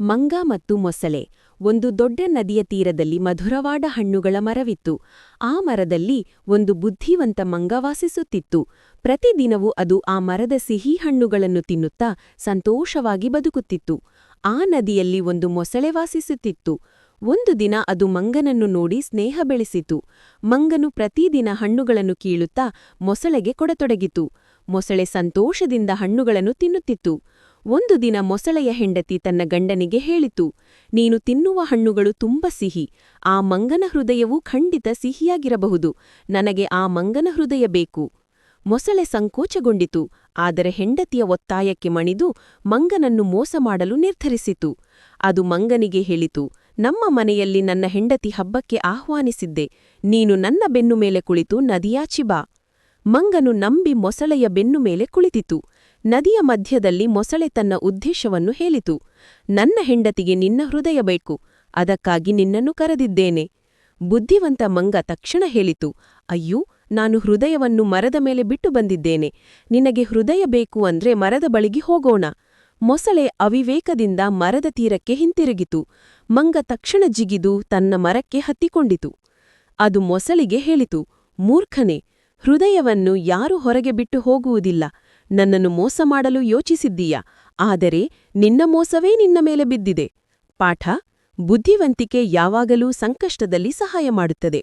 ಮಂಗ ಮತ್ತು ಮೊಸಳೆ ಒಂದು ದೊಡ್ಡ ನದಿಯ ತೀರದಲ್ಲಿ ಮಧುರವಾದ ಹಣ್ಣುಗಳ ಮರವಿತ್ತು. ಆ ಮರದಲ್ಲಿ ಒಂದು ಬುದ್ಧಿವಂತ ಮಂಗ ವಾಸಿಸುತ್ತಿತ್ತು. ಪ್ರತಿದಿನವೂ ಅದು ಆ ಮರದ ಸಿಹಿ ಹಣ್ಣುಗಳನ್ನು ತಿನ್ನುತ್ತಾ ಸಂತೋಷವಾಗಿ ಬದುಕುತ್ತಿತ್ತು. ಆ ನದಿಯಲ್ಲಿ ಒಂದು ಮೊಸಳೆ ವಾಸಿಸುತ್ತಿತ್ತು. ಒಂದು ದಿನ ಅದು ಮಂಗನನ್ನು ನೋಡಿ ಸ್ನೇಹ ಬೆಳೆಸಿತು. ಮಂಗನು ಪ್ರತಿದಿನ ಹಣ್ಣುಗಳನ್ನು ಕೀಳುತ್ತಾ ಮೊಸಳೆಗೆ ಕೊಡತೊಡಗಿತು. ಮೊಸಳೆ ಸಂತೋಷದಿಂದ ಹಣ್ಣುಗಳನ್ನು ತಿನ್ನುತ್ತಿತ್ತು. ಒಂದು ದಿನ ಮೊಸಳೆಯ ಹೆಂಡತಿ ತನ್ನ ಗಂಡನಿಗೆ ಹೇಳಿತು, ನೀನು ತಿನ್ನುವ ಹಣ್ಣುಗಳು ತುಂಬ ಸಿಹಿ. ಆ ಮಂಗನ ಹೃದಯವೂ ಖಂಡಿತ ಸಿಹಿಯಾಗಿರಬಹುದು. ನನಗೆ ಆ ಮಂಗನ ಹೃದಯ ಬೇಕು. ಮೊಸಳೆ ಸಂಕೋಚಗೊಂಡಿತು, ಆದರೆ ಹೆಂಡತಿಯ ಒತ್ತಾಯಕ್ಕೆ ಮಣಿದು ಮಂಗನನ್ನು ಮೋಸ ಮಾಡಲು ನಿರ್ಧರಿಸಿತು. ಅದು ಮಂಗನಿಗೆ ಹೇಳಿತು, ನಮ್ಮ ಮನೆಯಲ್ಲಿ ನನ್ನ ಹೆಂಡತಿ ಹಬ್ಬಕ್ಕೆ ಆಹ್ವಾನಿಸಿದ್ದೆ. ನೀನು ನನ್ನ ಬೆನ್ನು ಮೇಲೆ ಕುಳಿತು ನದಿಯಾಚಿ ಬಾ. ಮಂಗನು ನಂಬಿ ಮೊಸಳೆಯ ಬೆನ್ನು ಮೇಲೆ ಕುಳಿತಿತು. ನದಿಯ ಮಧ್ಯದಲ್ಲಿ ಮೊಸಳೆ ತನ್ನ ಉದ್ದೇಶವನ್ನು ಹೇಳಿತು, ನನ್ನ ಹೆಂಡತಿಗೆ ನಿನ್ನ ಹೃದಯ ಬೇಕು, ಅದಕ್ಕಾಗಿ ನಿನ್ನನ್ನು ಕರೆದಿದ್ದೇನೆ. ಬುದ್ಧಿವಂತ ಮಂಗ ತಕ್ಷಣ ಹೇಳಿತು, ಅಯ್ಯೋ, ನಾನು ಹೃದಯವನ್ನು ಮರದ ಮೇಲೆ ಬಿಟ್ಟು ಬಂದಿದ್ದೇನೆ. ನಿನಗೆ ಹೃದಯ ಬೇಕು ಅಂದ್ರೆ ಮರದ ಬಳಿಗೆ ಹೋಗೋಣ. ಮೊಸಳೆ ಅವಿವೇಕದಿಂದ ಮರದ ತೀರಕ್ಕೆ ಹಿಂತಿರುಗಿತು. ಮಂಗ ತಕ್ಷಣ ಜಿಗಿದು ತನ್ನ ಮರಕ್ಕೆ ಹತ್ತಿಕೊಂಡಿತು. ಅದು ಮೊಸಳಿಗೆ ಹೇಳಿತು, ಮೂರ್ಖನೇ, ಹೃದಯವನ್ನು ಯಾರೂ ಹೊರಗೆ ಬಿಟ್ಟು ಹೋಗುವುದಿಲ್ಲ. ನನ್ನನ್ನು ಮೋಸ ಮಾಡಲು ಯೋಚಿಸಿದ್ದೀಯಾ, ಆದರೆ ನಿನ್ನ ಮೋಸವೇ ನಿನ್ನ ಮೇಲೆ ಬಿದ್ದಿದೆ. ಪಾಠ: ಬುದ್ಧಿವಂತಿಕೆ ಯಾವಾಗಲೂ ಸಂಕಷ್ಟದಲ್ಲಿ ಸಹಾಯ ಮಾಡುತ್ತದೆ.